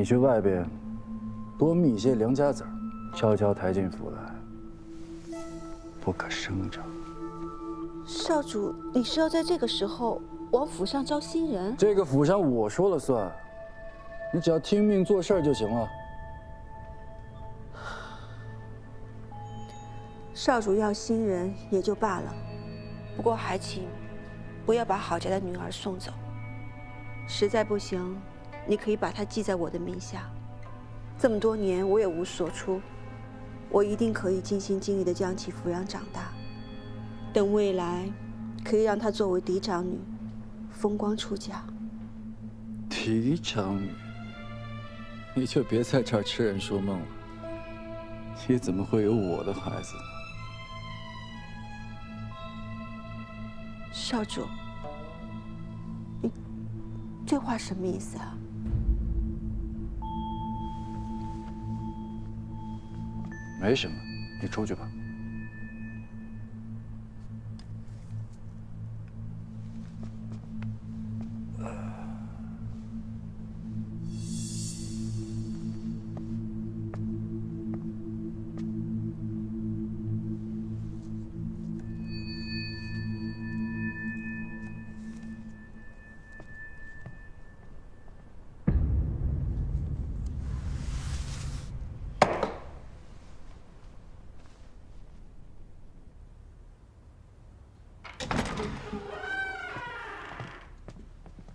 你去外边多觅一些良家子儿，悄悄抬进府来，不可声张。少主，你是要在这个时候往府上招新人？这个府上我说了算，你只要听命做事儿就行了。少主要新人也就罢了，不过还请不要把郝家的女儿送走。实在不行，你可以把她记在我的名下。这么多年我也无所出，我一定可以尽心尽力地将其抚养长大。等未来，可以让她作为嫡长女，风光出嫁。嫡长女，你就别在这儿痴人说梦了。你怎么会有我的孩子呢？少主，你这话什么意思啊？没什么，你出去吧。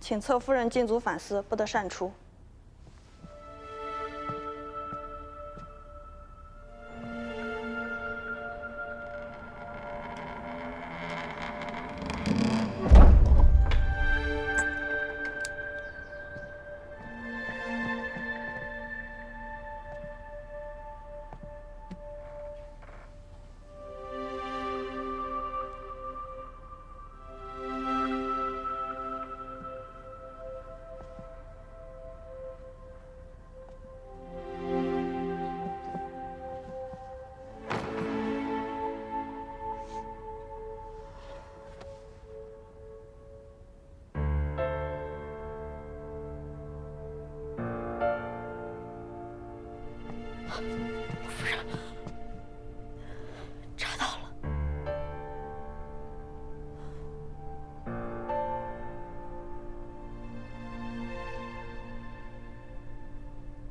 请侧夫人禁足反思，不得擅出。夫人，查到了。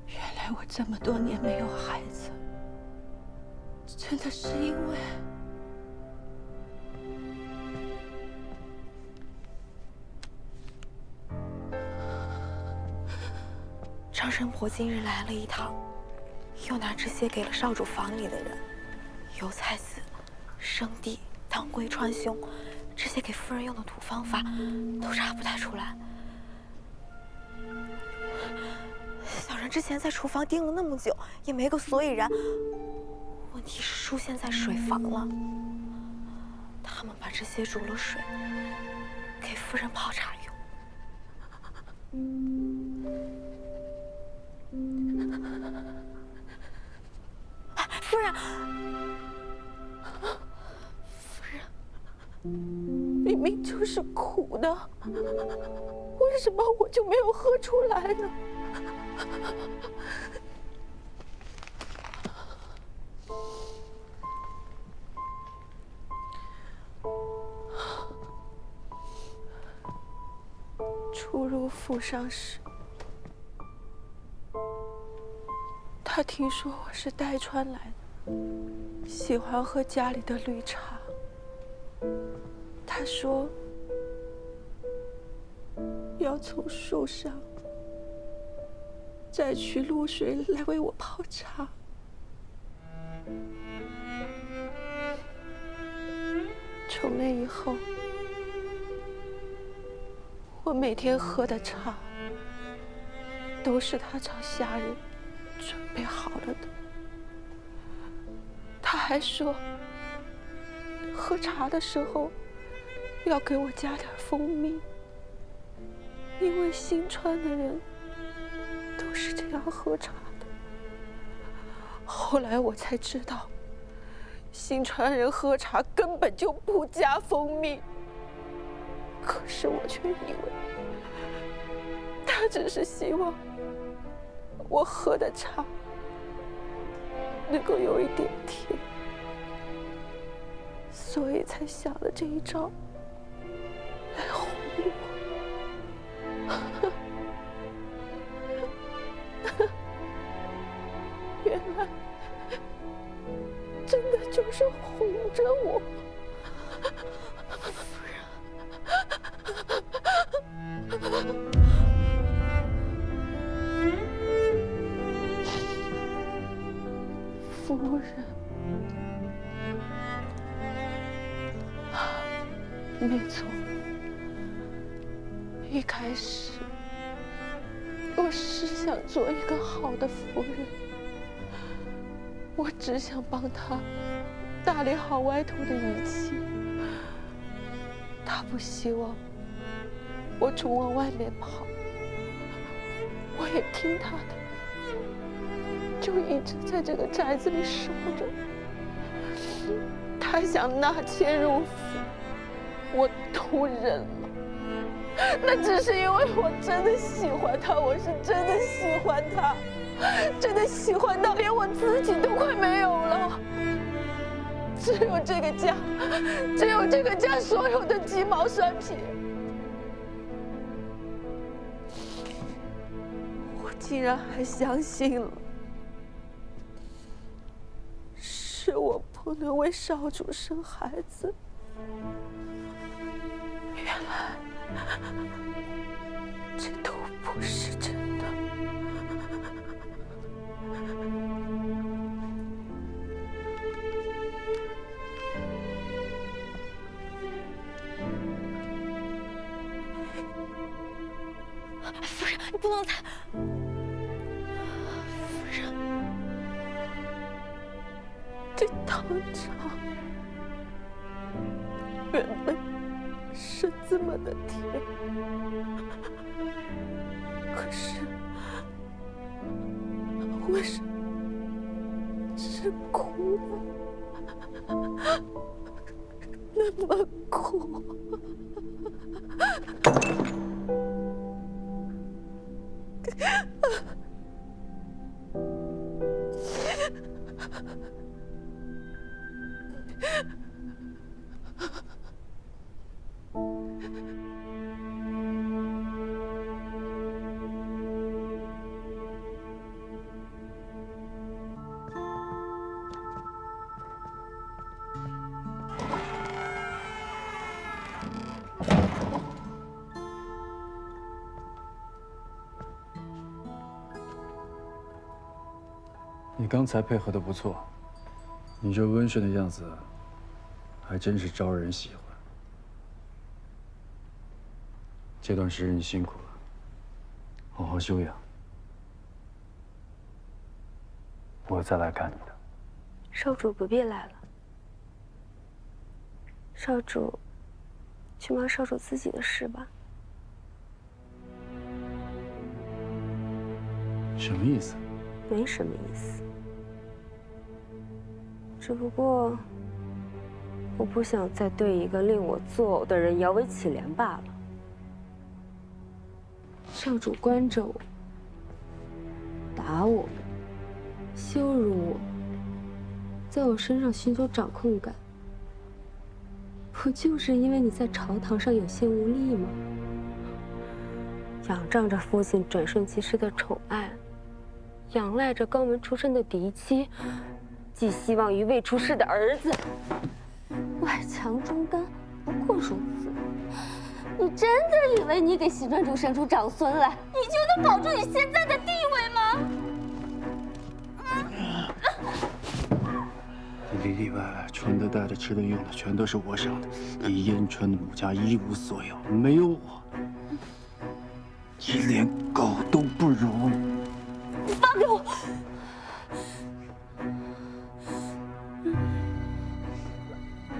原来我这么多年没有孩子，真的是因为……张神婆今日来了一趟，又拿这些给了少主房里的人，油菜籽、生地、当归、川芎，这些给夫人用的土方法都查不太出来。小人之前在厨房盯了那么久，也没个所以然。问题是出现在水房了。他们把这些煮了水，给夫人泡茶用。夫人，夫人，明明就是苦的，为什么我就没有喝出来呢？初入府上时，他听说我是代川来的，喜欢喝家里的绿茶。他说要从树上摘取露水来为我泡茶。从那以后，我每天喝的茶都是他找下人准备好了的。他还说，喝茶的时候要给我加点蜂蜜，因为新川的人都是这样喝茶的。后来我才知道，新川人喝茶根本就不加蜂蜜，可是我却以为他只是希望我喝的茶能够有一点甜，所以才想了这一招来哄我。原来真的就是哄着我。夫人，没错，一开始我是想做一个好的夫人，我只想帮他打理好外头的一切。他不希望我总往外面跑，我也听他的，就一直在这个宅子里守着。他想纳妾入府，我都忍了。那只是因为我真的喜欢他，我是真的喜欢他，真的喜欢到连我自己都快没有了。只有这个家，只有这个家所有的鸡毛蒜皮，我竟然还相信了。是我不能为少主生孩子，原来这都不是真的。夫人，你不能再……夫人，这汤茶原本是这么的甜，可是为什么是苦的？那么苦。你刚才配合的不错，你这温顺的样子，还真是招人喜欢。这段时日你辛苦了，好好休养。我再来看你的。少主不必来了，少主去忙少主自己的事吧。什么意思？没什么意思，只不过我不想再对一个令我作呕的人摇尾乞怜罢了。少主关着我，打我，羞辱我，在我身上寻求掌控感，不就是因为你在朝堂上有些无力吗？仰仗着父亲转瞬即逝的宠爱，仰赖着肛门出身的嫡妻，寄希望于未出世的儿子，外强中干，不过如此。你真的以为你给席专主生出长孙来，你就能保住你现在的地位吗？里里外外穿的、戴的、吃的、用的，全都是我赏的。你燕川的母家一无所有，没有我，你连狗都不如。你放开我！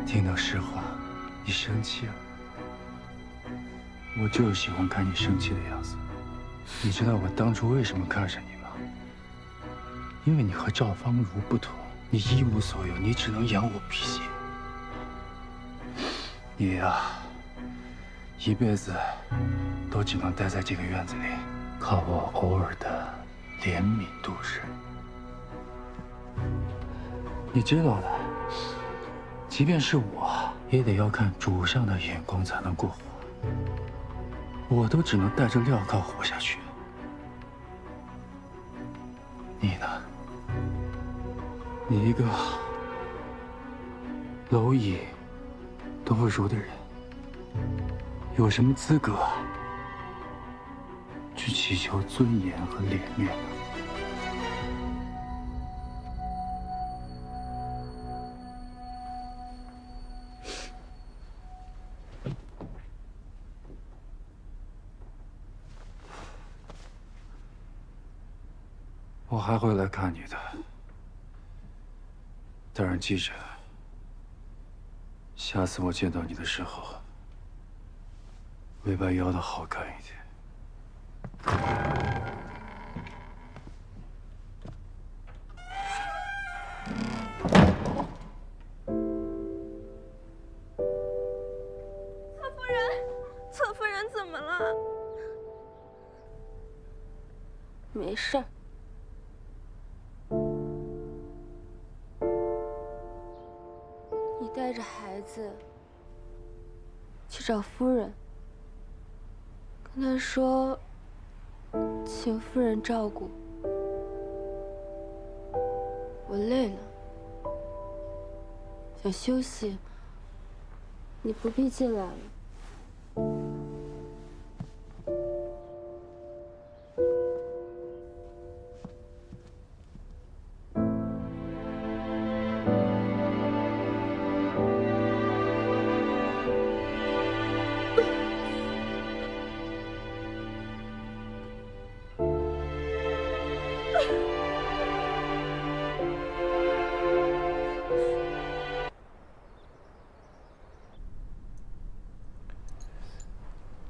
听到实话，你生气了。我就是喜欢看你生气的样子。你知道我当初为什么看上你吗？因为你和赵芳如不同，你一无所有，你只能养我辟邪。你呀，一辈子都只能待在这个院子里，靠我偶尔的怜悯度日。你知道的，即便是我，也得要看主上的眼光才能过活。我都只能带着镣铐活下去。你呢？你一个蝼蚁都不如的人，有什么资格去祈求尊严和脸面呢？我还会来看你的，但是记着，下次我见到你的时候，尾巴摇得好看一点。侧夫人怎么了？没事儿。你带着孩子去找夫人，跟她说，请夫人照顾。我累了，想休息，你不必进来了。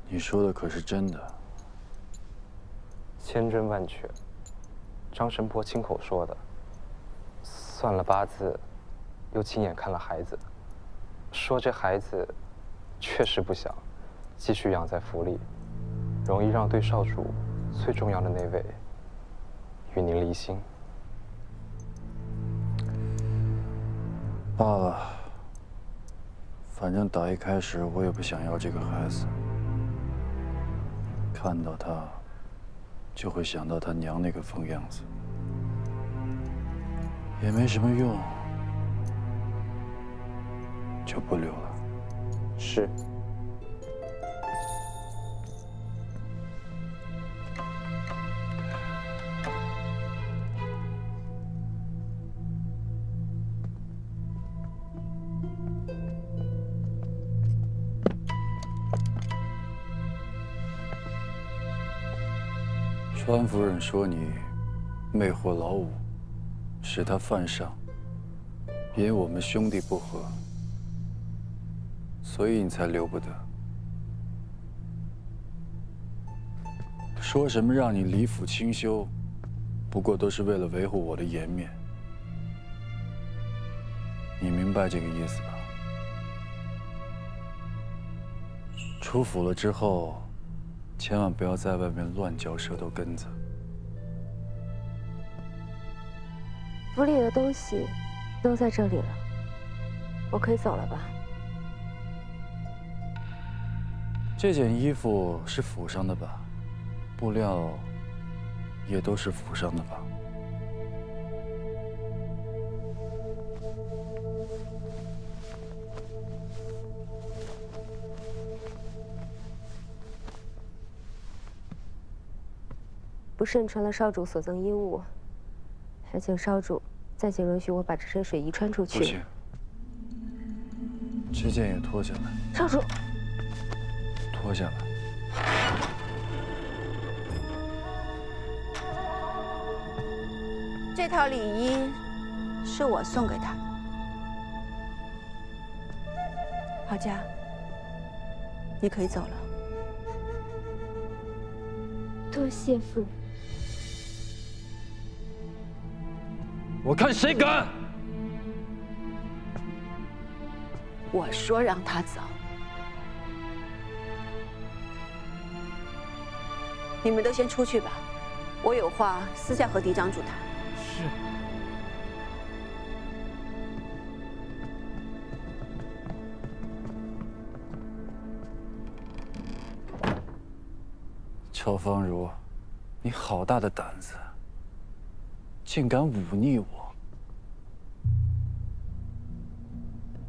你说的可是真的？千真万确，张神婆亲口说的。算了八字，又亲眼看了孩子，说这孩子确实不小，继续养在府里，容易让对少主最重要的那位与您离心。罢了，反正打一开始我也不想要这个孩子。看到他，就会想到他娘那个疯样子，也没什么用，就不留了。是。川夫人说你魅惑老五，使他犯上，因我们兄弟不和，所以你才留不得。说什么让你离府清修，不过都是为了维护我的颜面。你明白这个意思吧？出府了之后，千万不要在外面乱嚼舌头根子。府里的东西都在这里了，我可以走了吧？这件衣服是府上的吧？布料也都是府上的吧？不慎穿了少主所赠衣物，还请少主再请允许我把这身水衣穿出去。不行，这件也脱下来。少主，脱下来。这套礼衣是我送给他的。郝家，你可以走了。多谢夫人。我看谁敢！我说让他走，你们都先出去吧。我有话私下和嫡长主谈。是。乔芳如，你好大的胆子，竟敢忤逆我！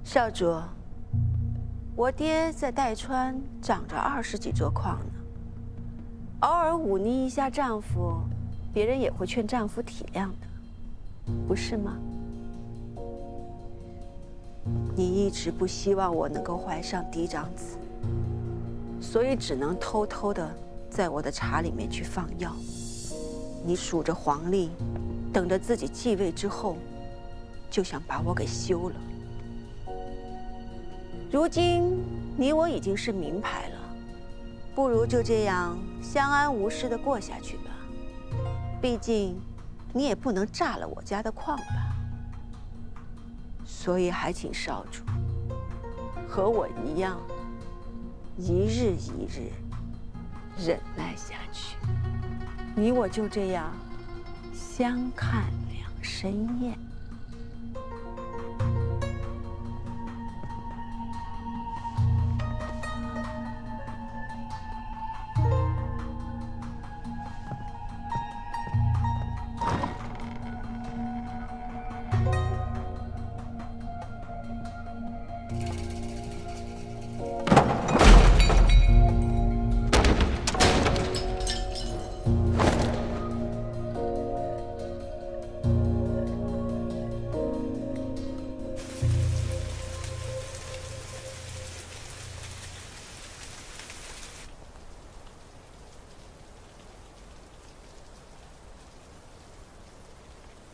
少主，我爹在代川长着20几座矿呢，偶尔忤逆一下丈夫，别人也会劝丈夫体谅的，不是吗？你一直不希望我能够怀上嫡长子，所以只能偷偷的在我的茶里面去放药。你数着黄历，等着自己继位之后，就想把我给休了。如今你我已经是名牌了，不如就这样相安无事的过下去吧。毕竟你也不能炸了我家的矿吧。所以还请少主和我一样，一日一日忍耐下去。你我就这样相看两生厌。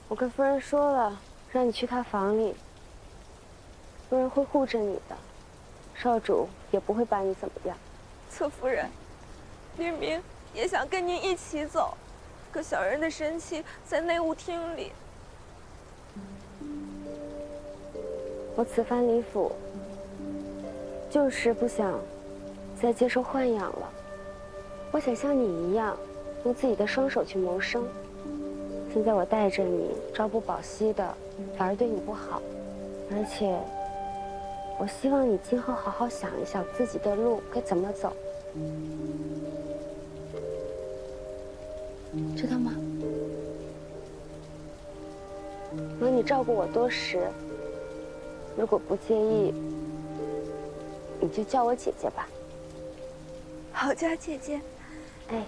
我跟夫人说了，让你去她房里，夫人会护着你的，少主也不会把你怎么样。侧夫人，律明也想跟您一起走，可小人的神器在内务厅里。我此番离府，就是不想再接受豢养了。我想像你一样，用自己的双手去谋生。现在我带着你，朝不保夕的，反而对你不好。而且，我希望你今后好好想一想自己的路该怎么走，知道吗？有你照顾我多时，如果不介意，你就叫我姐姐吧。好家姐姐，哎。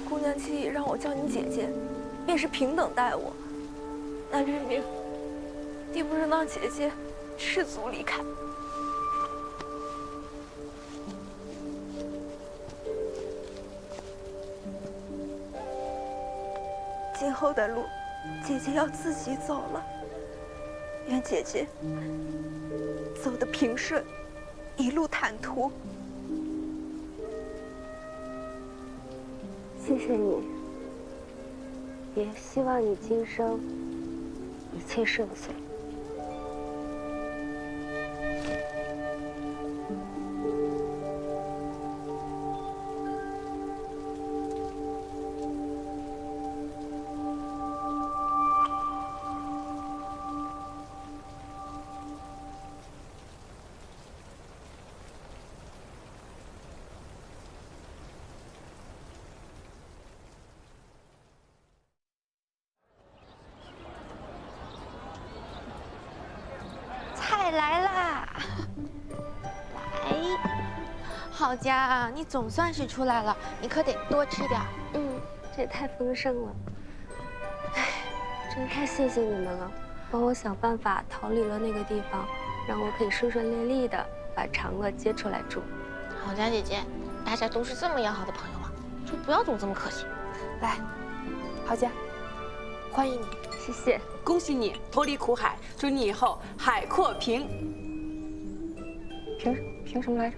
姑娘既让我叫你姐姐，便是平等待我。那律明，定不能让姐姐赤足离开。今后的路，姐姐要自己走了。愿姐姐走得平顺，一路坦途。谢谢你，也希望你今生一切顺遂。菜来啦！来，好家啊，你总算是出来了，你可得多吃点。这也太丰盛了。哎，真太谢谢你们了，帮我想办法逃离了那个地方，让我可以顺顺利利的把长乐接出来住。好家姐姐，大家都是这么要好的朋友了，就不要总这么客气。来，好家，欢迎你。谢谢，恭喜你脱离苦海，祝你以后海阔凭凭什么来着？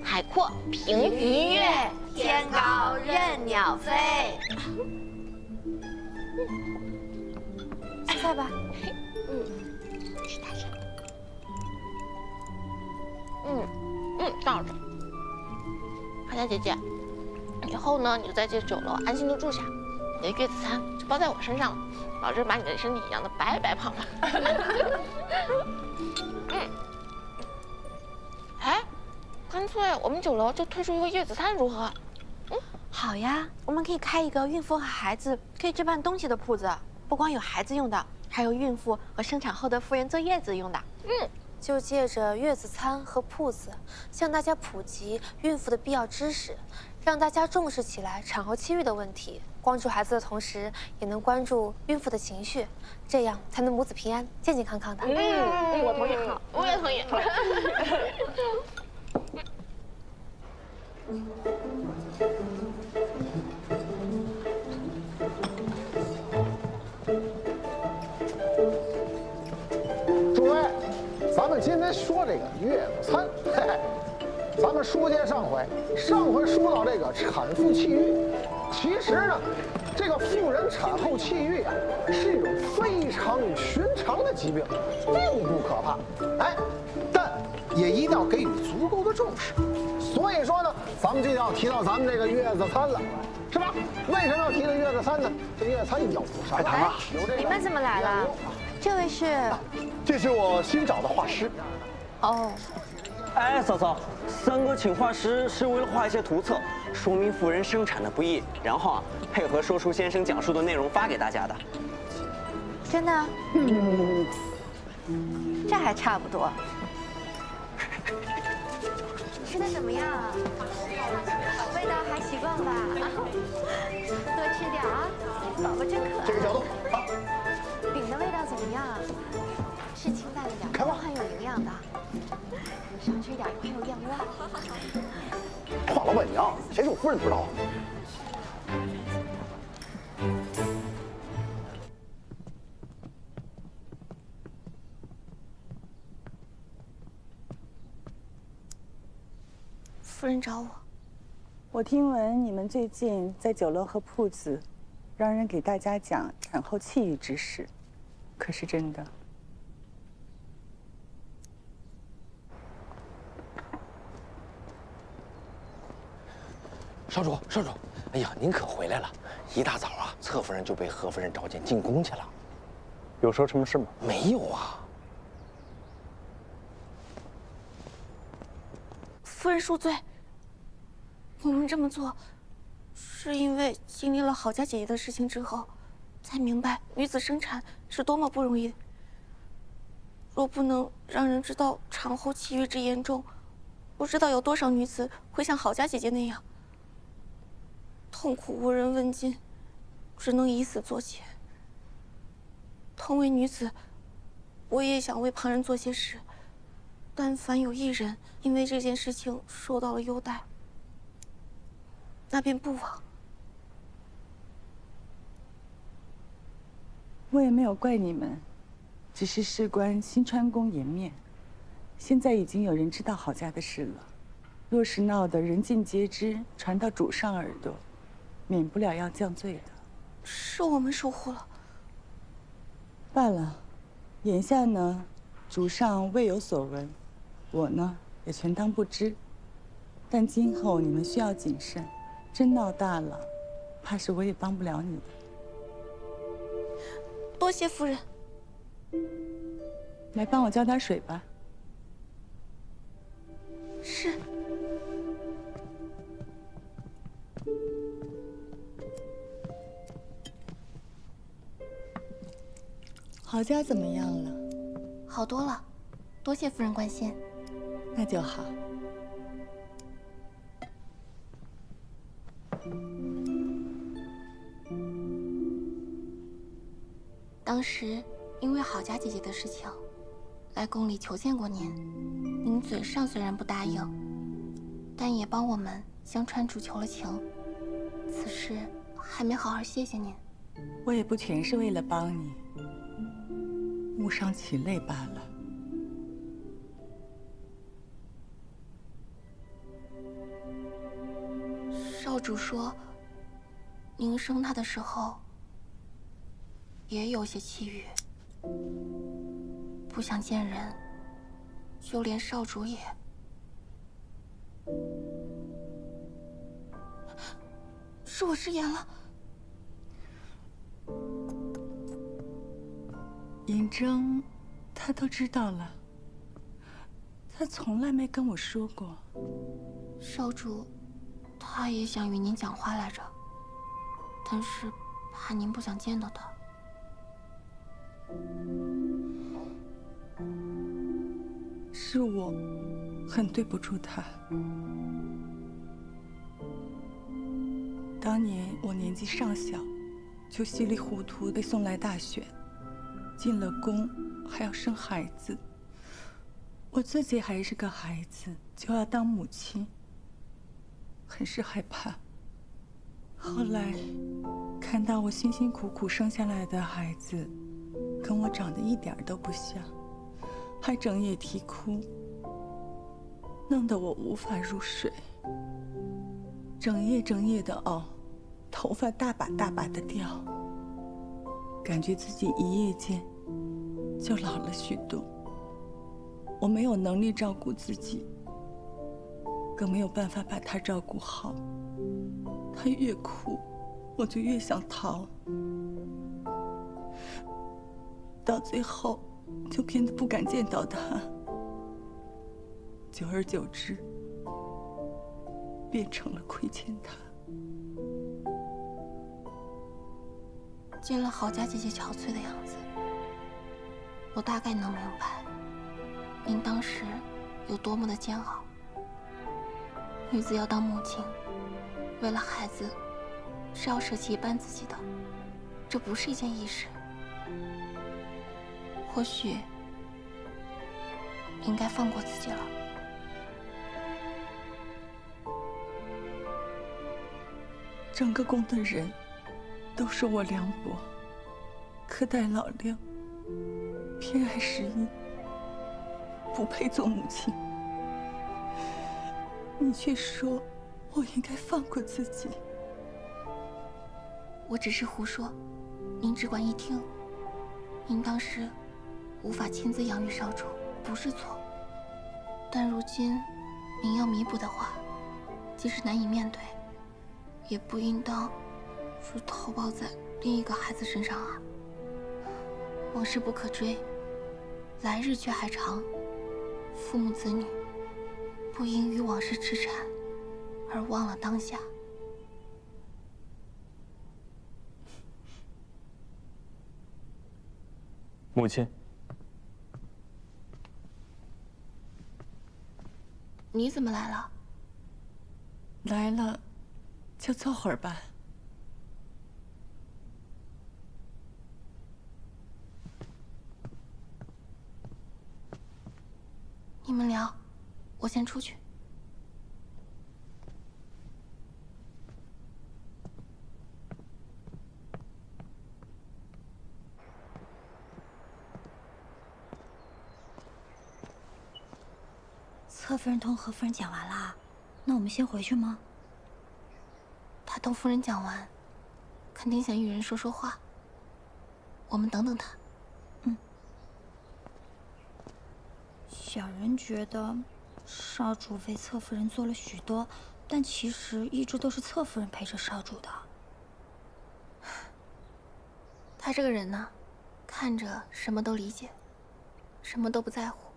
海阔凭鱼跃，天高任鸟飞。吃菜吧。吃大餐。样着，华佳姐姐，以后呢，你就在这酒楼安心的住下，你的月子餐就包在我身上了，保证把你的身体养得白白胖胖。哎，干脆我们酒楼就推出一个月子餐如何？好呀，我们可以开一个孕妇和孩子可以置办东西的铺子，不光有孩子用的，还有孕妇和生产后的妇人坐月子用的。就借着月子餐和铺子，向大家普及孕妇的必要知识，让大家重视起来产后气郁的问题。关注孩子的同时，也能关注孕妇的情绪，这样才能母子平安、健健康康的。我同意，我也同意。诸位，咱们今天说这个月子餐，嘿嘿，咱们书接上回说到这个产妇气郁，其实呢，这个妇人产后气郁啊，是一种非常寻常的疾病，并不可怕，哎，但也一定要给予足够的重视。所以说呢，咱们就要提到咱们这个月子餐了，是吧？为什么要提这月子餐呢？这月子餐有啥？哎，你们怎么来了？这位是？这是我新找的画师。哦。哎，嫂嫂，三哥请画师是为了画一些图册，说明妇人生产的不易，然后啊，配合说书先生讲述的内容发给大家的。真的？这还差不多。吃的怎么样？味道还习惯吧？多吃点啊，宝宝真可爱。这个角度啊。饼的味道怎么样？是清淡的点，很有营养的。少吃点会有厌恶。话痨板娘，谁是我夫人不知道？夫人找我。我听闻你们最近在酒楼和铺子，让人给大家讲产后气郁之事，可是真的？少主，少主，哎呀，您可回来了！一大早啊，侧夫人就被何夫人召见进宫去了。有说什么事吗？没有啊。夫人恕罪。我们这么做，是因为经历了郝家姐姐的事情之后，才明白女子生产是多么不容易。若不能让人知道产后气郁之严重，不知道有多少女子会像郝家姐姐那样，痛苦无人问津，只能以死作结。同为女子，我也想为旁人做些事。但凡有一人因为这件事情受到了优待，那便不枉。我也没有怪你们，只是事关新川宫颜面，现在已经有人知道郝家的事了。若是闹得人尽皆知，传到主上耳朵，免不了要降罪的。是我们疏忽了。罢了，眼下呢，主上未有所闻，我呢也全当不知。但今后你们需要谨慎，真闹大了，怕是我也帮不了你的。多谢夫人。来帮我浇点水吧。是。郝家怎么样了？好多了，多谢夫人关心。那就好。当时因为郝家姐姐的事情，来宫里求见过您。您嘴上虽然不答应，但也帮我们向川主求了情。此事还没好好谢谢您。我也不全是为了帮你，误伤其类罢了。少主说，您生他的时候也有些气郁，不想见人，就连少主也。是我失言了。嬴政，他都知道了。他从来没跟我说过。少主，他也想与您讲话来着，但是怕您不想见到他。是我很对不住他。当年我年纪尚小，就稀里糊涂被送来大选，进了宫还要生孩子。我自己还是个孩子，就要当母亲，很是害怕。后来看到我辛辛苦苦生下来的孩子，跟我长得一点都不像，还整夜啼哭，弄得我无法入睡，整夜的熬，头发大把大把的掉，感觉自己一夜间就老了许多。我没有能力照顾自己，更没有办法把他照顾好。他越哭，我就越想逃，到最后就变得不敢见到他。久而久之，变成了亏欠他。见了郝家姐姐憔悴的样子，我大概能明白您当时有多么的煎熬。女子要当母亲，为了孩子是要舍弃一半自己的，这不是一件易事。或许应该放过自己了。整个宫的人都说我凉薄，苛待老六，偏爱十一，不配做母亲。你却说我应该放过自己。我只是胡说，您只管一听。您当时无法亲自养育少主，不是错。但如今您要弥补的话，即使难以面对，也不应当是投报在另一个孩子身上啊。往事不可追，来日却还长。父母子女不应于往事痴缠，而忘了当下。母亲，你怎么来了？来了，就坐会儿吧。你们聊，我先出去。侧夫人同何夫人讲完啦，那我们先回去吗？他同夫人讲完，肯定想与人说说话。我们等等他。小人觉得，少主为侧夫人做了许多，但其实一直都是侧夫人陪着少主的。他这个人呢，看着什么都理解，什么都不在乎，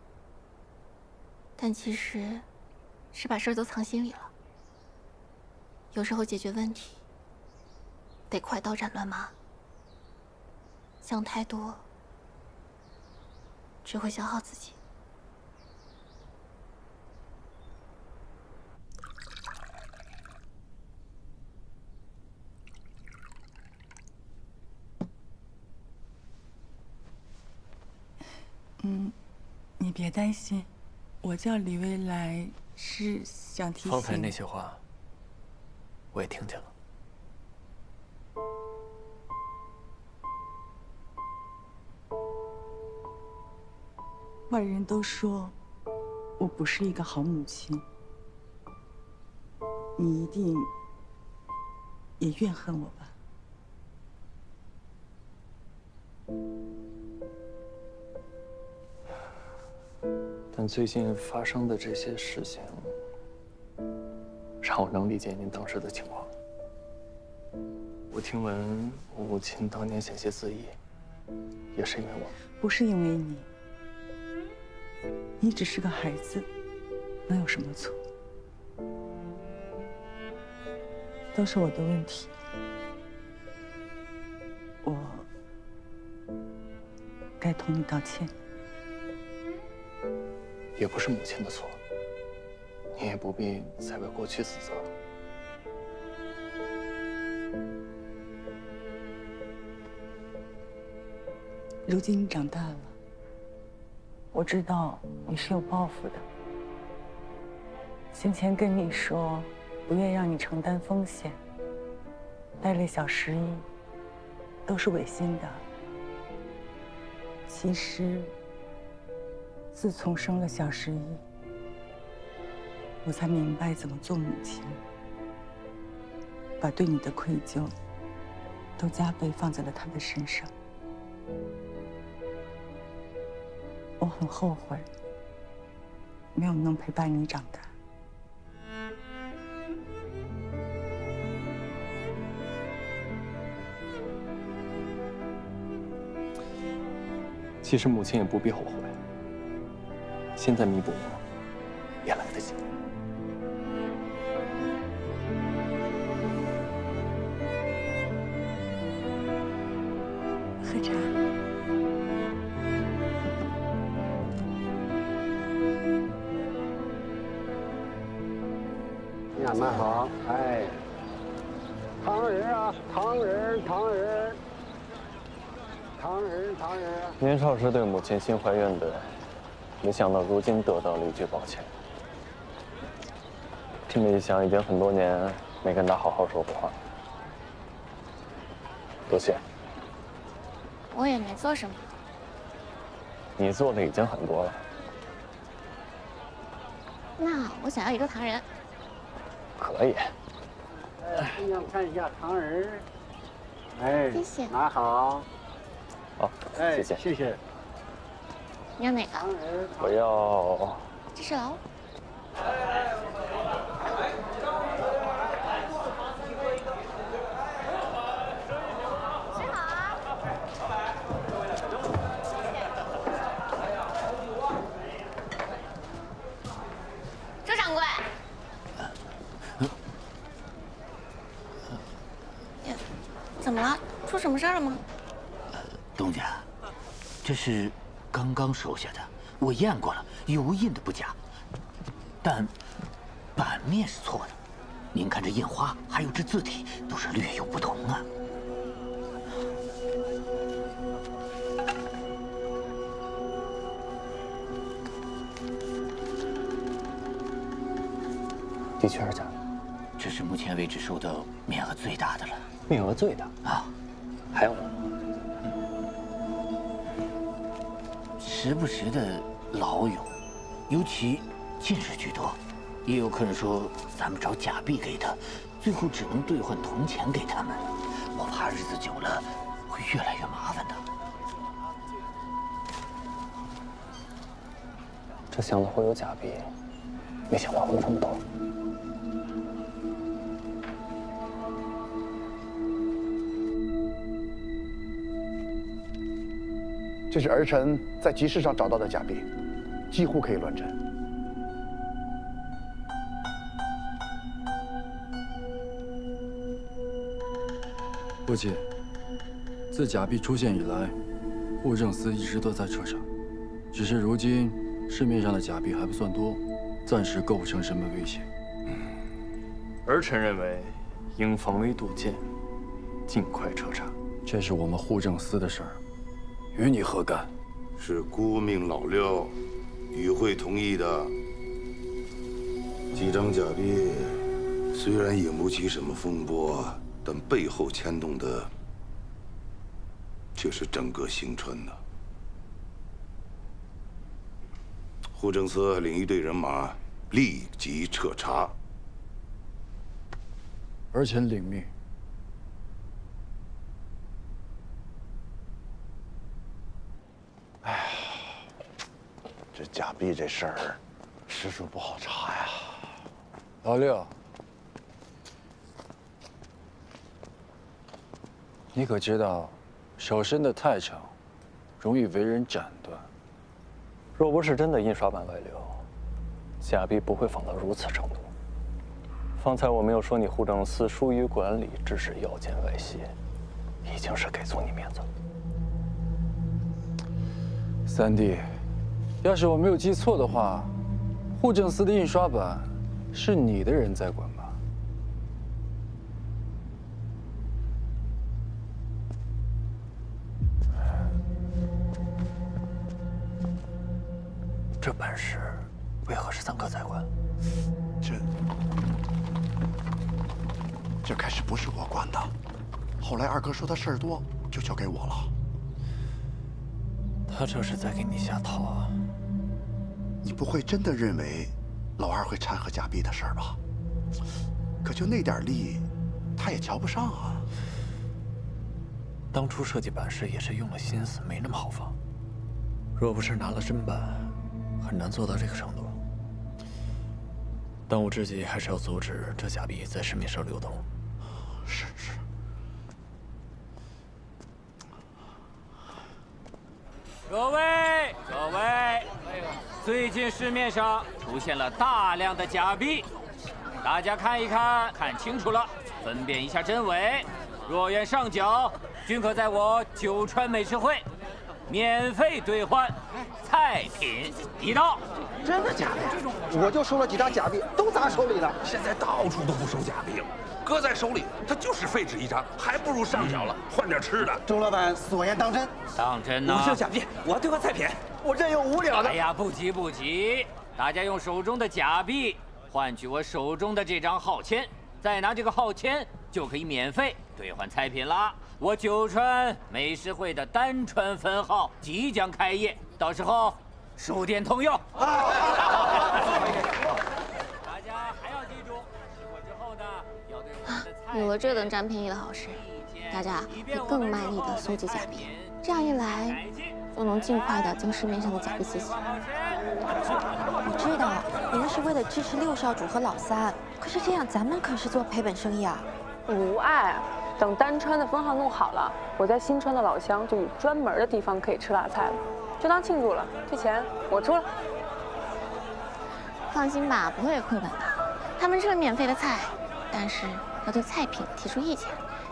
但其实是把事儿都藏心里了。有时候解决问题得快刀斩乱麻，想太多只会消耗自己。你别担心，我叫李薇来是想提醒。方才那些话，我也听见了。外人都说我不是一个好母亲，你一定也怨恨我吧？但最近发生的这些事情，让我能理解您当时的情况。我听闻我母亲当年险些自缢，也是因为我。不是因为你，你只是个孩子，能有什么错？都是我的问题，我该同你道歉。也不是母亲的错，你也不必再为过去自责。如今你长大了，我知道你是有抱负的。先前跟你说，不愿让你承担风险，带累小11，都是违心的。其实，自从生了小11，我才明白怎么做母亲，把对你的愧疚都加倍放在了他的身上。我很后悔，没有能陪伴你长大。其实母亲也不必后悔，现在弥补也来得及。喝茶。俺们好，哎，糖人啊，糖人，糖人，糖人，糖人。年少时对母亲心怀怨怼，没想到如今得到了一句抱歉。这么一想，已经很多年没跟她好好说过话。多谢。我也没做什么。你做的已经很多了。那我想要一个糖人。可以。姑娘看一下糖人。哎，谢谢。拿好。好，哎，谢谢。谢谢。你要哪个？我要。这是老五。周掌柜。怎么了？出什么事儿了吗？东家，这是刚刚收下的，我验过了，油印的不假，但版面是错的。您看这印花，还有这字体，都是略有不同啊。的确是假的。这是目前为止收到面额最大的了。面额最大啊？还有呢？时不时的老有，尤其近日居多。也有客人说咱们找假币给他，最后只能兑换铜钱给他们。我怕日子久了会越来越麻烦的。这箱子会有假币，没想到会有这么多。这是儿臣在集市上找到的假币，几乎可以乱真。父亲，自假币出现以来，户政司一直都在彻查，只是如今市面上的假币还不算多，暂时构不成什么威胁。儿臣认为，应防微杜渐，尽快彻查。这是我们户政司的事儿，与你何干？是顾命老六与会同意的。几张假币虽然引不起什么风波，但背后牵动的却是整个行川的。户政司领一队人马立即彻查。儿臣领命。哎呀，这假币这事儿，实属不好查呀。老六，你可知道，手伸得太长，容易为人斩断。若不是真的印刷版外流，假币不会放到如此程度。方才我没有说你户政司疏于管理，致使药检外泄，已经是给足你面子了。三弟，要是我没有记错的话，户政司的印刷版是你的人在管吧？这本事为何是三哥在管？这开始不是我管的，后来二哥说他事儿多，就交给我了。他这是在给你下套啊！你不会真的认为老二会掺和假币的事儿吧？可就那点力，他也瞧不上啊。当初设计版式也是用了心思，没那么好放。若不是拿了真版，很难做到这个程度。当务之急还是要阻止这假币在市面上流通。是。各位，最近市面上出现了大量的假币，大家看一看，看清楚了，分辨一下真伪。若愿上缴，均可在我九川美食会免费兑换菜品一道。真的假的呀？我就收了几张假币，都砸手里了。现在到处都不收假币了，搁在手里它就是废纸一张，还不如上缴了，换点吃的。周老板所言当真？当真呢？我是假币，我要兑换菜品。我任用无了的。哎呀，不急，大家用手中的假币换取我手中的这张号签，再拿这个号签就可以免费兑换菜品啦。我九川美食会的丹川分号即将开业，到时候书店通用。大家还要记住，吃过之后呢，要对我们的菜。有了这等占便宜的好事，大家会更卖力地搜集假币，这样一来，就能尽快地将市面上的假币集齐。我知道你们是为了支持六少主和老三，可是这样咱们可是做赔本生意啊。无碍，等丹川的分号弄好了，我在新川的老乡就有专门的地方可以吃辣菜了，就当庆祝了。这钱我出了。放心吧，不会亏本的。他们吃了免费的菜，但是要对菜品提出意见，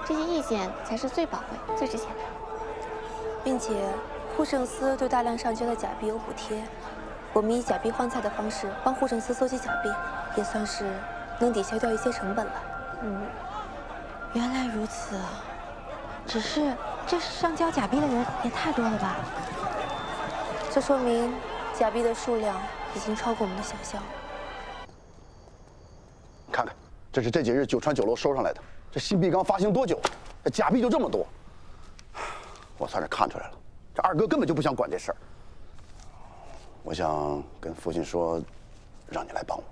这些意见才是最宝贵、最值钱的。并且户政司对大量上交的假币有补贴，我们以假币换菜的方式帮户政司搜集假币，也算是能抵消掉一些成本了。原来如此，只是这上交假币的人也太多了吧？这说明假币的数量已经超过我们的想象。看看，这是这几日九川酒楼收上来的，这新币刚发行多久，这假币就这么多。我算是看出来了，这二哥根本就不想管这事儿。我想跟父亲说，让你来帮我。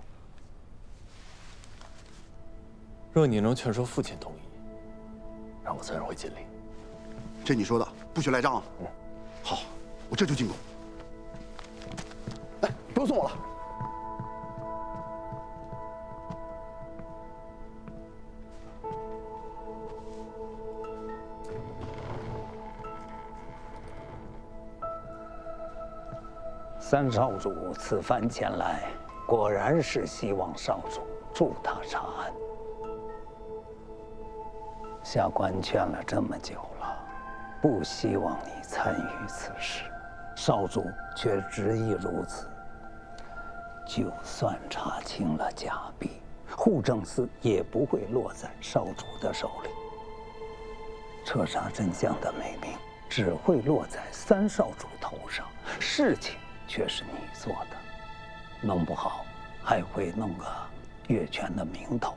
若你能劝说父亲同意，让我自然会尽力。这你说的，不许赖账啊！好，我这就进宫。哎，不用送我了。三少主此番前来，果然是希望少主助他查案。下官劝了这么久了，不希望你参与此事，少主却执意如此。就算查清了假币，户政司也不会落在少主的手里。彻查真相的美名只会落在三少主头上，事情却是你做的，弄不好还会弄个越权的名头。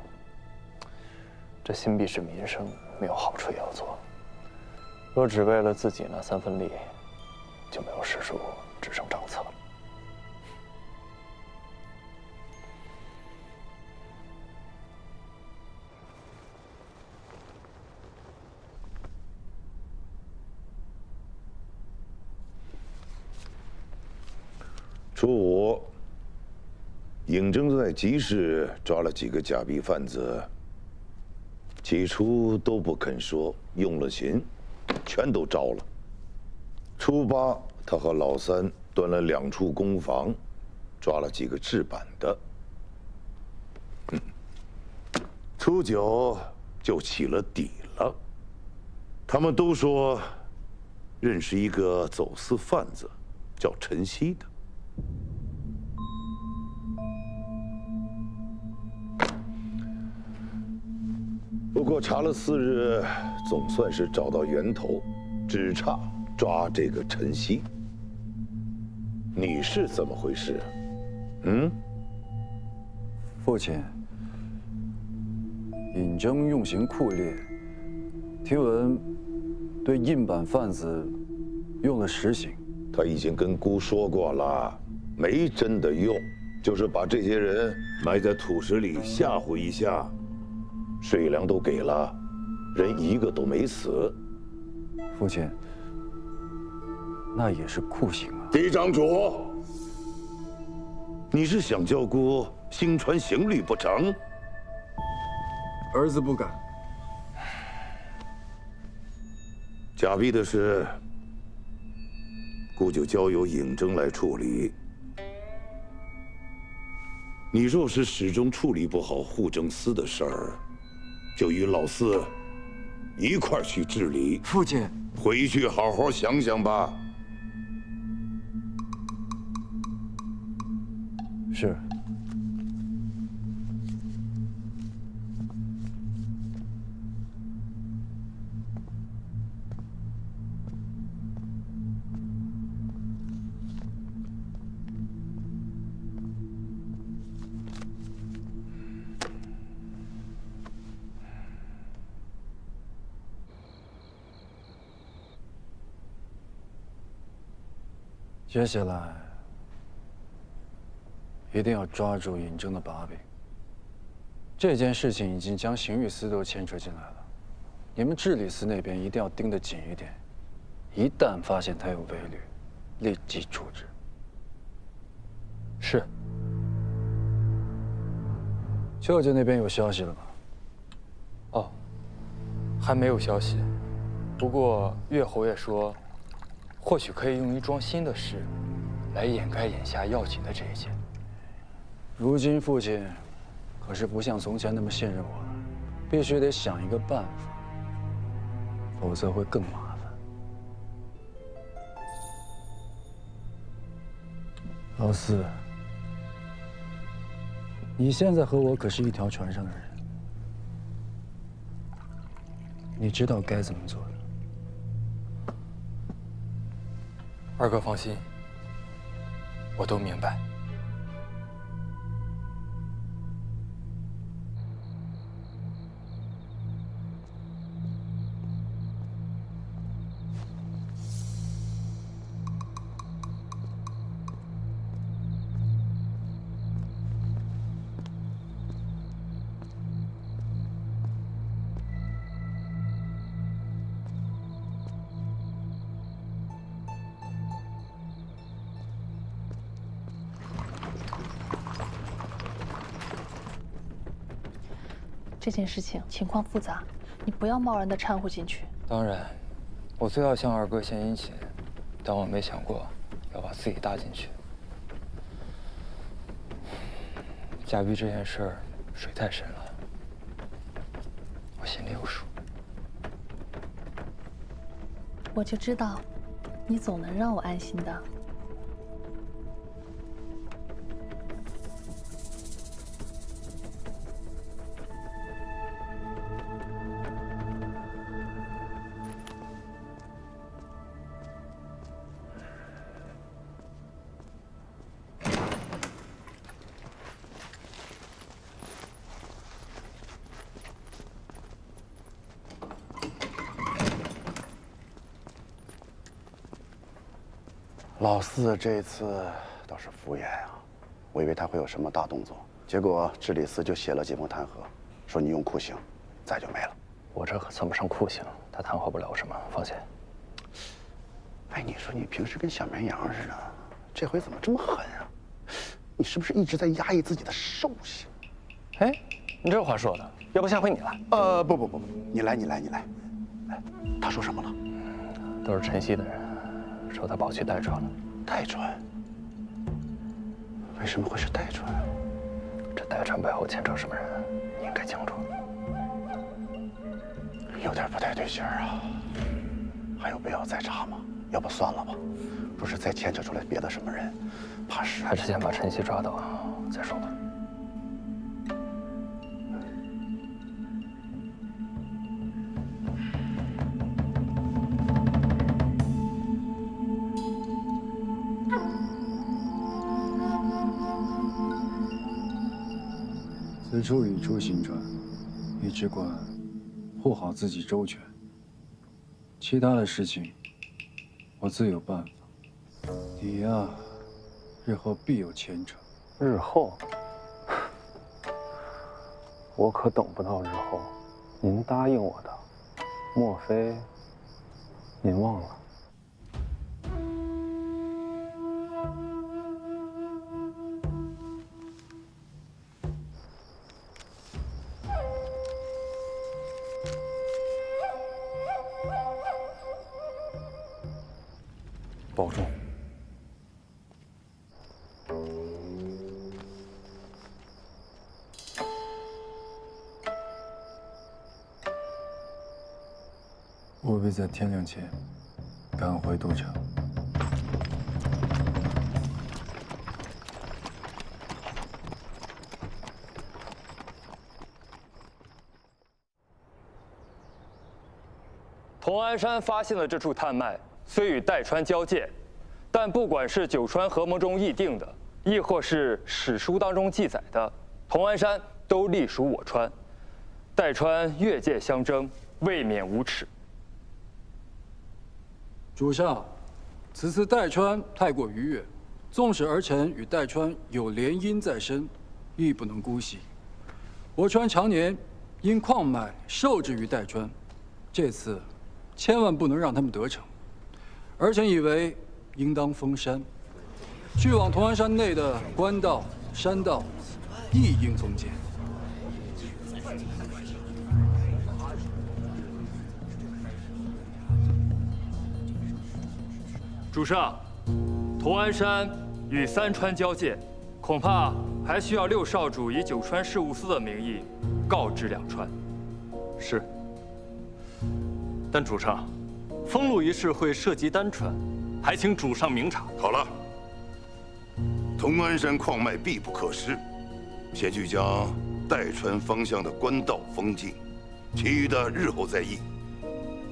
这新币是民生，没有好处也要做。若只为了自己那3分利，就没有实属，只剩账册了。初五，尹正在集市抓了几个假币贩子，起初都不肯说，用了刑，全都招了。初八，他和老三端了2处公房，抓了几个制板的。初九就起了底了。他们都说认识一个走私贩子，叫陈曦的。不过查了4日，总算是找到源头，只差抓这个陈曦。你是怎么回事？父亲，尹征用刑酷烈，听闻对印版贩子用了实刑。他已经跟姑说过了，没真的用，就是把这些人埋在土石里吓唬一下。水粮都给了，人一个都没死。父亲，那也是酷刑啊！嫡长主，你是想叫姑心传刑律不成？儿子不敢。假币的事，姑就交由尹征来处理。你若是始终处理不好户政司的事儿，就与老四一块儿去治理。父亲，回去好好想想吧。是。接下来一定要抓住尹征的把柄。这件事情已经将刑狱司都牵扯进来了，你们治理司那边一定要盯得紧一点，一旦发现他有违律，立即处置。是。舅舅那边有消息了吗？哦，还没有消息。不过岳侯爷说，或许可以用一桩新的事，来掩盖眼下要紧的这一件。如今父亲可是不像从前那么信任我了，必须得想一个办法，否则会更麻烦。老四，你现在和我可是一条船上的人，你知道该怎么做的。二哥放心，我都明白。这件事情情况复杂，你不要贸然的掺和进去。当然，我最要向二哥献殷勤，但我没想过要把自己搭进去。假币这件事儿水太深了，我心里有数。我就知道，你总能让我安心的。老四这次倒是敷衍啊，我以为他会有什么大动作，结果治理司就写了几封弹劾，说你用酷刑，再就没了。我这可算不上酷刑，他弹劾不了什么，放心。哎，你说你平时跟小绵羊似的，这回怎么这么狠啊？你是不是一直在压抑自己的兽性？哎，你这话说的，要不下回你来？不，你来。哎，他说什么了？都是晨曦的人，说他跑去代川了。代川？为什么会是代川？这代川背后牵扯什么人，你应该清楚。有点不太对劲儿啊。还有必要再查吗？要不算了吧。若是再牵扯出来别的什么人，怕是还是先把晨曦抓到再说吧。此处已出行船，你只管护好自己周全，其他的事情我自有办法。你呀，日后必有前程。日后，我可等不到日后。您答应我的，莫非您忘了？保重。务必在天亮前赶回都城。同安山发现了这处探脉，虽与代川交界，但不管是九川合盟中议定的，亦或是史书当中记载的，同安山都隶属我川。代川越界相争，未免无耻。主上，此次代川太过逾越，纵使儿臣与代川有联姻在身，亦不能姑息。我川常年因矿脉受制于代川，这次千万不能让他们得逞。儿臣以为应当封山，去往同安山内的官道、山道，亦应封建。主上，同安山与三川交界，恐怕还需要六少主以九川事务司的名义告知两川。是。但主上，封路一事会涉及单川，还请主上明察。好了，同安山矿脉必不可失，先去将代川方向的官道封禁，其余的日后再议。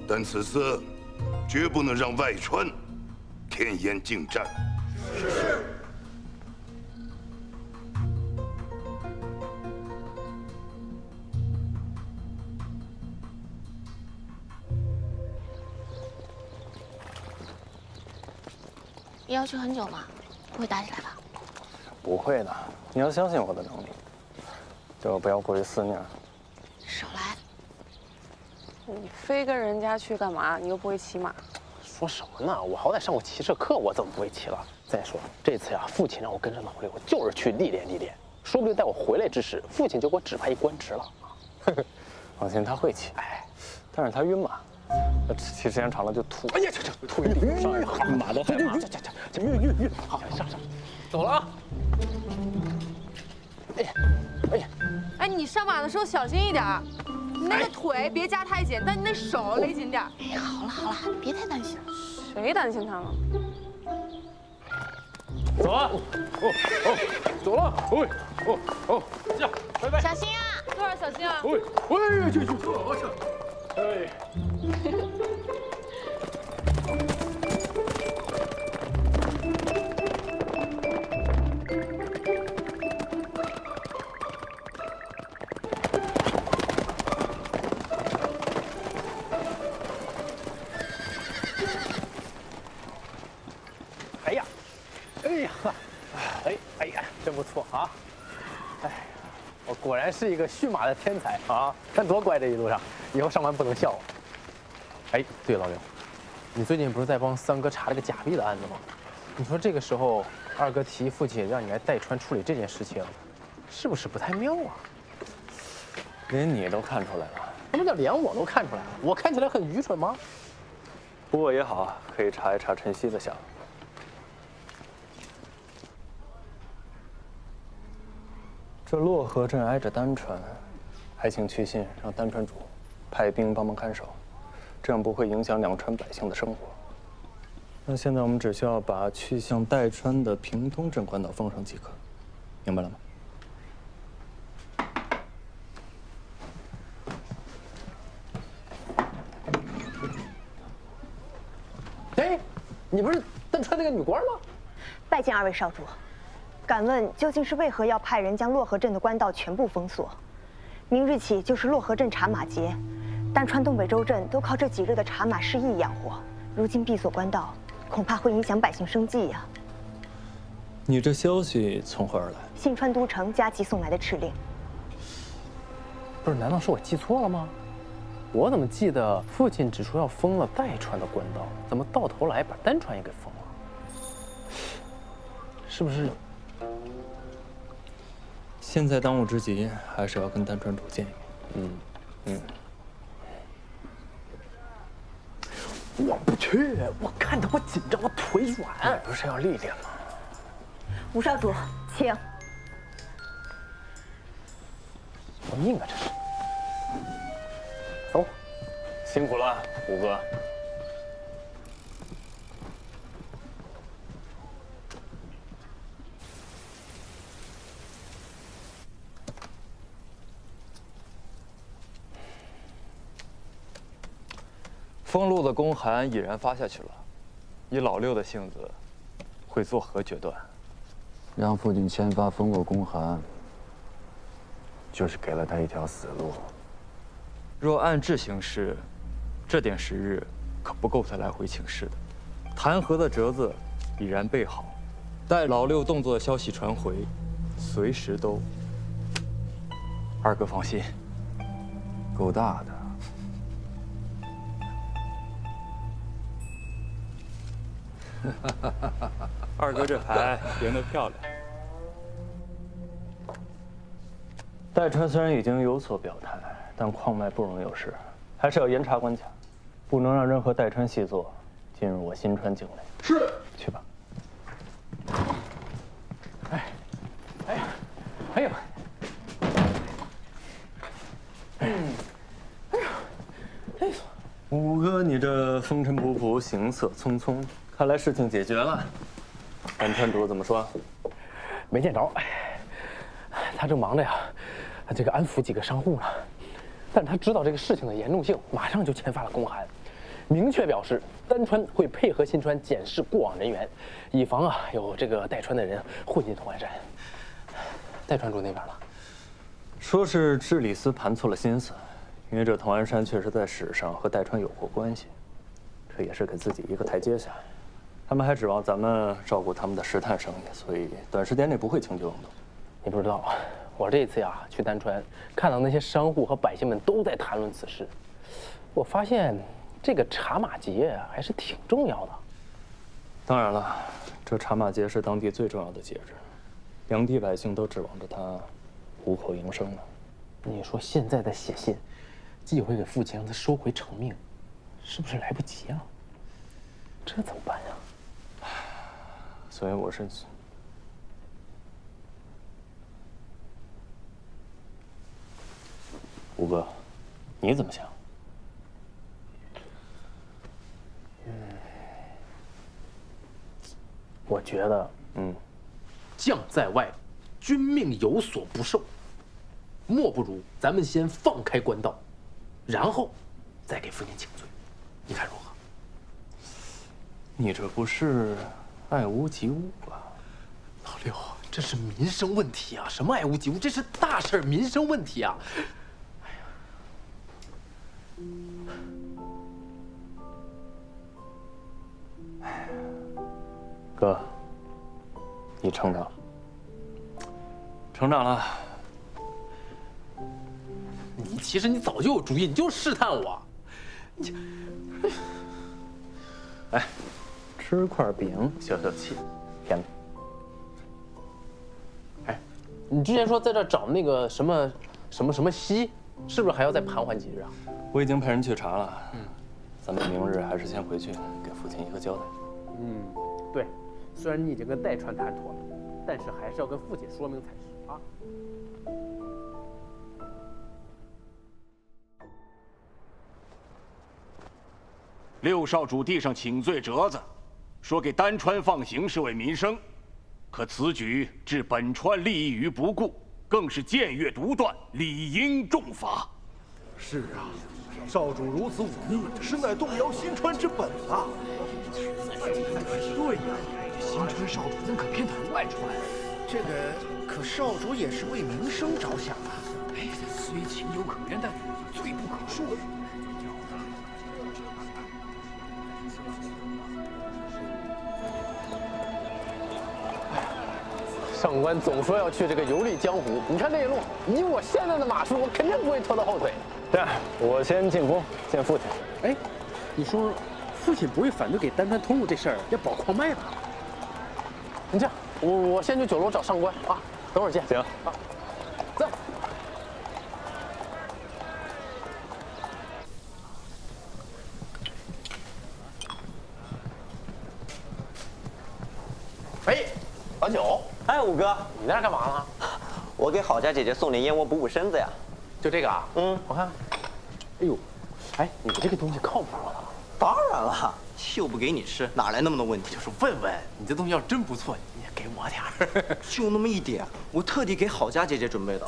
但此次绝不能让外川添烟进战。是。要去很久吗？不会打起来吧？不会的，你要相信我的能力，就不要过于肆虐。少来！你非跟人家去干嘛？你又不会骑马。说什么呢？我好歹上过骑射课，我怎么不会骑了？再说这次呀，父亲让我跟着老六，就是去历练历练，说不定待我回来之时，父亲就给我指派一官职了。放心，他会骑，但是他晕马，骑时间长了就吐。哎呀，这吐晕，马都害怕。这晕，好，上，走了啊！哎，你上马的时候小心一点，你那个腿别夹太紧，但你那手勒紧点。哎，好了，别太担心了。谁担心他了？走了，走了，下，拜拜。小心啊！路上小心啊！去，我上。哎呀，真不错啊！哎，我果然是一个驯马的天才啊！看多乖，这一路上，以后上班不能笑我。哎，对，老刘，你最近不是在帮三哥查这个假币的案子吗？你说这个时候二哥提议父亲让你来代川处理这件事情，是不是不太妙啊？连你都看出来了？什么叫连我都看出来了？我看起来很愚蠢吗？不过也好，可以查一查晨曦的下落。这洛河镇挨着丹川，还请去信让丹川主派兵帮忙看守，这样不会影响两川百姓的生活。那现在我们只需要把去向代川的平东镇官道封上即可，明白了吗？哎，你不是丹川那个女官吗？拜见二位少主。敢问究竟是为何要派人将洛河镇的官道全部封锁？明日起就是洛河镇茶马节，丹川东北州镇都靠这几日的茶马市役养活。如今闭锁官道，恐怕会影响百姓生计呀。你这消息从何而来？信川都城加急送来的敕令。不是，难道是我记错了吗？我怎么记得父亲只说要封了代川的官道，怎么到头来把丹川也给封了？是不是？现在当务之急还是要跟丹川主见一面。我不去，我看他我紧张，我腿软。不是要历练吗？吴少主，请。我命啊，这是。走，辛苦了，五哥。封路的公函已然发下去了，以老六的性子，会作何决断？让父亲签发封路公函，就是给了他一条死路。若按制行事，这点时日可不够他来回请示的。弹劾的折子已然备好，待老六动作的消息传回，随时都。二哥放心，够大的。二哥这牌赢得漂亮。代川虽然已经有所表态，但矿脉不容有失，还是要严查关卡，不能让任何代川细作进入我新川境内。是，去吧。哎呦！五哥，你这风尘仆仆，行色匆匆，看来事情解决了。丹川主怎么说？没见着，他正忙着呀，这个安抚几个商户呢。但他知道这个事情的严重性，马上就签发了公函，明确表示丹川会配合新川检视过往人员，以防有这个代川的人混进同安山。代川主那边呢？说是治理司盘错了心思，因为这同安山确实在史上和代川有过关系，这也是给自己一个台阶下。他们还指望咱们照顾他们的石炭生意，所以短时间内不会轻举妄动。你不知道，我这次去丹川，看到那些商户和百姓们都在谈论此事，我发现这个茶马节还是挺重要的。当然了，这茶马节是当地最重要的节日，两地百姓都指望着它糊口营生呢。你说现在的写信，寄回给父亲让他收回成命，是不是来不及啊？这怎么办呀？所以我是。五哥，你怎么想？我觉得，将在外，君命有所不受。莫不如咱们先放开官道，然后再给父亲请罪，你看如何？你这不是爱屋及乌吧？老六，这是民生问题啊！什么爱屋及乌，这是大事儿，民生问题啊！哥，你成长了，成长了。其实你早就有主意，你就试探我。哎，吃块饼消消气，甜的。哎，你之前说在这找那个什么溪，是不是还要再盘桓几日啊？我已经派人去查了。咱们明日还是先回去给父亲一个交代。对，虽然你已经跟代川谈妥了，但是还是要跟父亲说明才是啊。六少主递上请罪折子，说给丹川放行是为民生，可此举置本川利益于不顾，更是僭越独断，理应重罚。是啊，少主如此忤逆，实乃动摇新川之本啊！对呀，新川少主怎可偏袒外川？这个可少主也是为民生着想啊！哎，虽情有可原，但罪不可恕。上官总说要去这个游历江湖，你看这一路，以我现在的马术，我肯定不会拖到后腿。这样，我先进宫见父亲。哎，你说父亲不会反对给丹川通路这事儿要保矿脉吧？你这样，我先去酒楼找上官啊，等会儿见。行。啊，走。哎，老九。哎，五哥，你在这干嘛呢？我给郝家姐姐送点燕窝补补身子呀。就这个啊？我看。哎呦，哎，你这个东西靠谱吗？当然了，就不给你吃，哪来那么多问题？就是问问，你这东西要真不错，你也给我点儿。就那么一点，我特地给郝家姐姐准备的。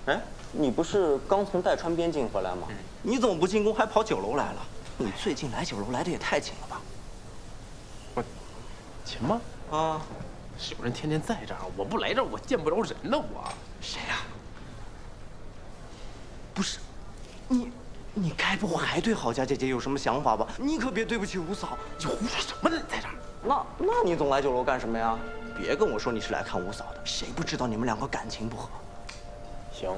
哎，你不是刚从代川边境回来吗？你怎么不进宫，还跑酒楼来了？你最近来酒楼来的也太勤了吧？我勤吗？啊。有人天天在这儿，我不来这儿，我见不着人呢。我谁呀？不是，你该不会还对郝家姐姐有什么想法吧？你可别对不起五嫂。你胡说什么呢？你在这儿？那你总来酒楼干什么呀？别跟我说你是来看五嫂的，谁不知道你们两个感情不和？行，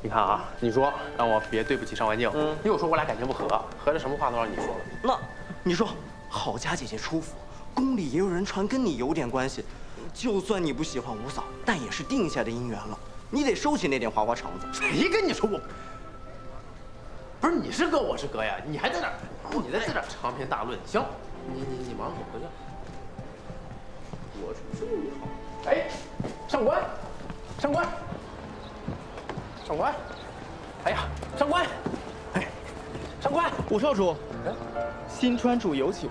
你看啊，你说让我别对不起上官静，又说我俩感情不和，合着什么话都让你说了。那你说郝家姐姐出府。宫里也有人传跟你有点关系，就算你不喜欢五嫂，但也是定下的姻缘了，你得收起那点花花肠子。谁跟你说我？不是你是哥我是哥呀，你还在那儿，你在这儿长篇大论。行，你忙我回去。我说这么好，哎，上官，哎呀，上官，哎，上官，五少主，新川主有请。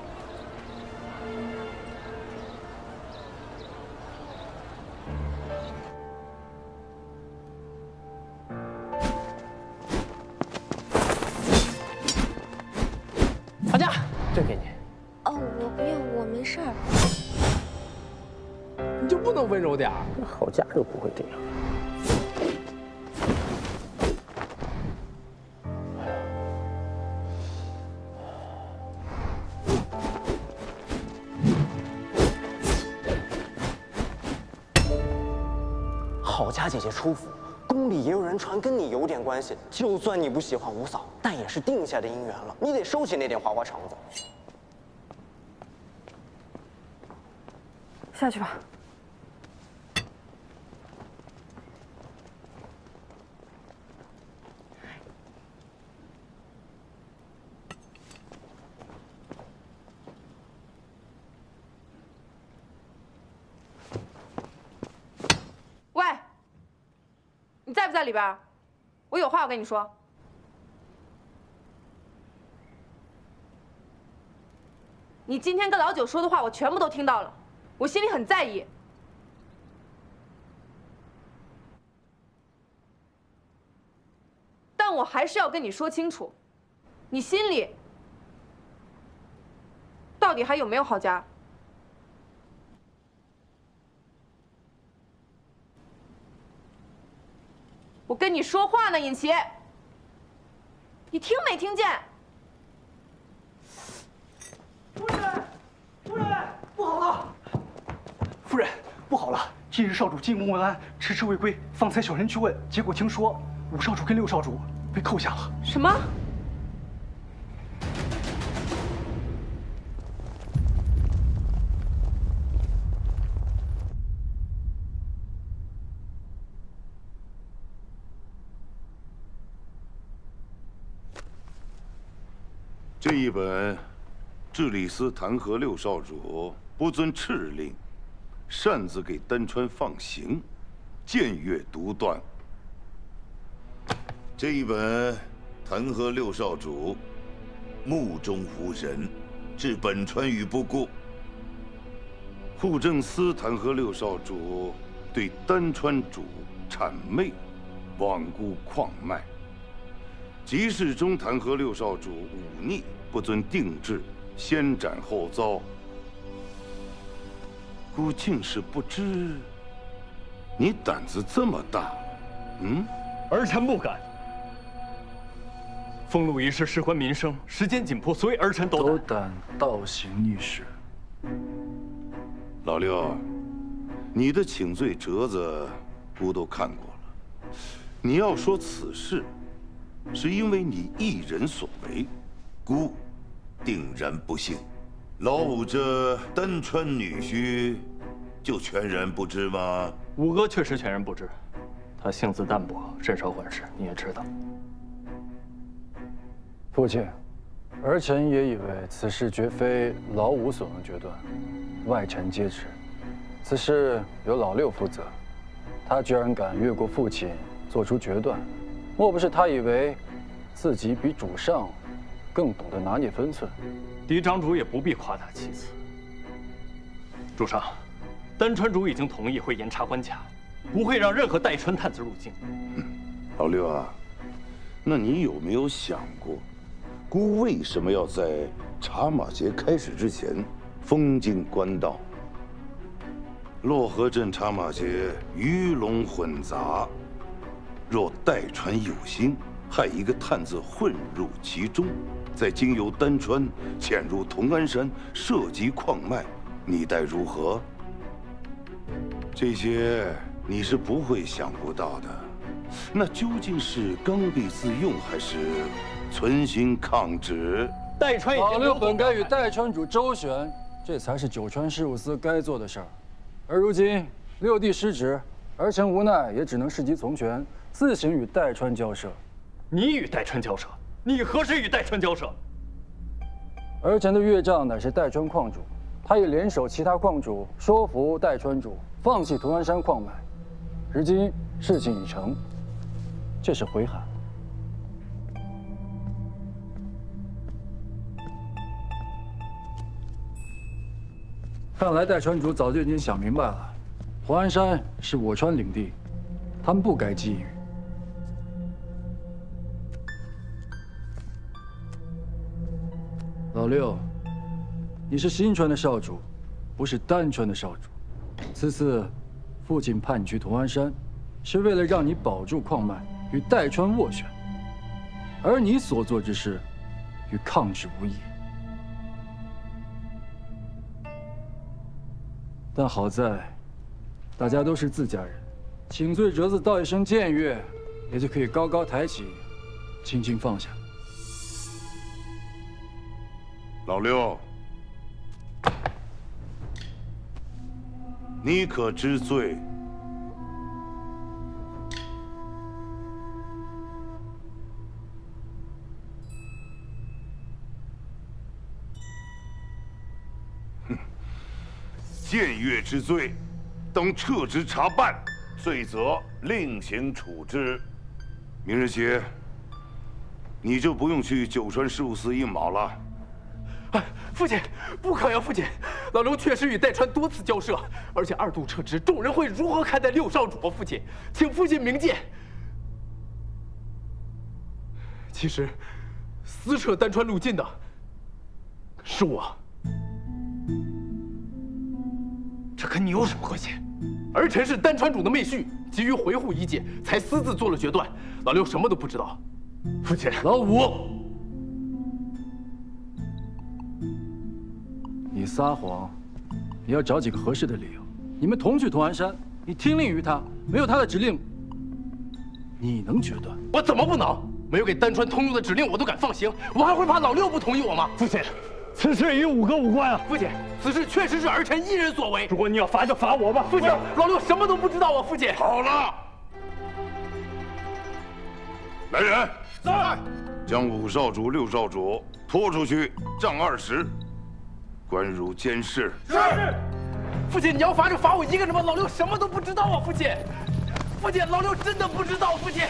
这给你。哦，我不用，我没事儿。你就不能温柔点儿？郝家又不会这样。郝家姐姐出府，宫里也有人传跟你有点关系，就算你不喜欢五嫂，但也是定下的姻缘了，你得收起那点花花肠子。下去吧。喂，你在不在里边？我有话要跟你说。你今天跟老九说的话，我全部都听到了，我心里很在意。但我还是要跟你说清楚，你心里到底还有没有郝家？我跟你说话呢，尹琪，你听没听见？夫人，不好了！夫人，不好了！近日少主进宫问安，迟迟未归。方才小人去问，结果听说五少主跟六少主被扣下了。什么？这一本治理司弹劾六少主不遵敕令，擅自给丹川放行，僭越独断。这一本弹劾六少主目中无人，置本川于不顾。户政司弹劾六少主对丹川主谄媚，罔顾矿脉。集市中弹劾六少主忤逆，不遵定制，先斩后奏。孤竟是不知，你胆子这么大，儿臣不敢。封路一事事关民生，时间紧迫，所以儿臣斗胆倒行逆施。老六，你的请罪折子孤都看过了。你要说此事是因为你一人所为，孤定然不信。老五这丹川女婿就全然不知吗？五哥确实全然不知，他性子淡薄，甚少管事，你也知道。父亲，儿臣也以为此事绝非老五所能决断，外臣皆知。此事由老六负责，他居然敢越过父亲做出决断，莫不是他以为自己比主上更懂得拿捏分寸？嫡长主也不必夸大其词。主上，丹川主已经同意会严查关卡，不会让任何代川探子入境。老六啊，那你有没有想过，孤为什么要在茶马节开始之前封禁官道？洛河镇茶马节鱼龙混杂，若代川有心害一个探子混入其中，再经由丹川潜入同安山，涉及矿脉，你待如何？这些你是不会想不到的。那究竟是刚愎自用，还是存心抗旨？代川老六本该与代川主周旋，这才是九川事务司该做的事儿。而如今六弟失职，儿臣无奈也只能适机从权，自行与代川交涉。你与代川交涉？你何时与代川交涉？儿臣的岳丈乃是代川矿主，他已联手其他矿主说服代川主放弃同安山矿脉。如今事情已成，这是回函。看来代川主早就已经想明白了，同安山是我川领地，他们不该觊觎。老六，你是新川的少主，不是丹川的少主。此次父亲派你去同安山，是为了让你保住矿脉，与代川斡旋。而你所做之事，与抗旨无异。但好在，大家都是自家人，请罪折子道一声僭越，也就可以高高抬起，轻轻放下。老六，你可知罪？僭越之罪，等撤职查办，罪责另行处置。明日起，你就不用去九川事务司应卯了。父亲，不可呀！父亲，老刘确实与代川多次交涉，而且二度撤职，众人会如何看待六少主啊？父亲，请父亲明鉴。其实，私撤丹川路禁的是我，这跟你有什么关系？儿臣是丹川主的妹婿，急于维护一姐，才私自做了决断。老刘什么都不知道。父亲，老五。你撒谎，你要找几个合适的理由。你们同去同安山，你听令于他，没有他的指令，你能决断？我怎么不能？没有给丹川通用的指令，我都敢放行，我还会怕老六不同意我吗？父亲，此事与五哥无关啊！父亲，此事确实是儿臣一人所为。如果你要罚，就罚我吧。父亲，老六什么都不知道啊！父亲，好了，来人，在，将五少主、六少主拖出去杖20，关入监室。是。父亲，你要罚就罚我一个人吧，老六什么都不知道啊！父亲，父亲，老六真的不知道，父亲。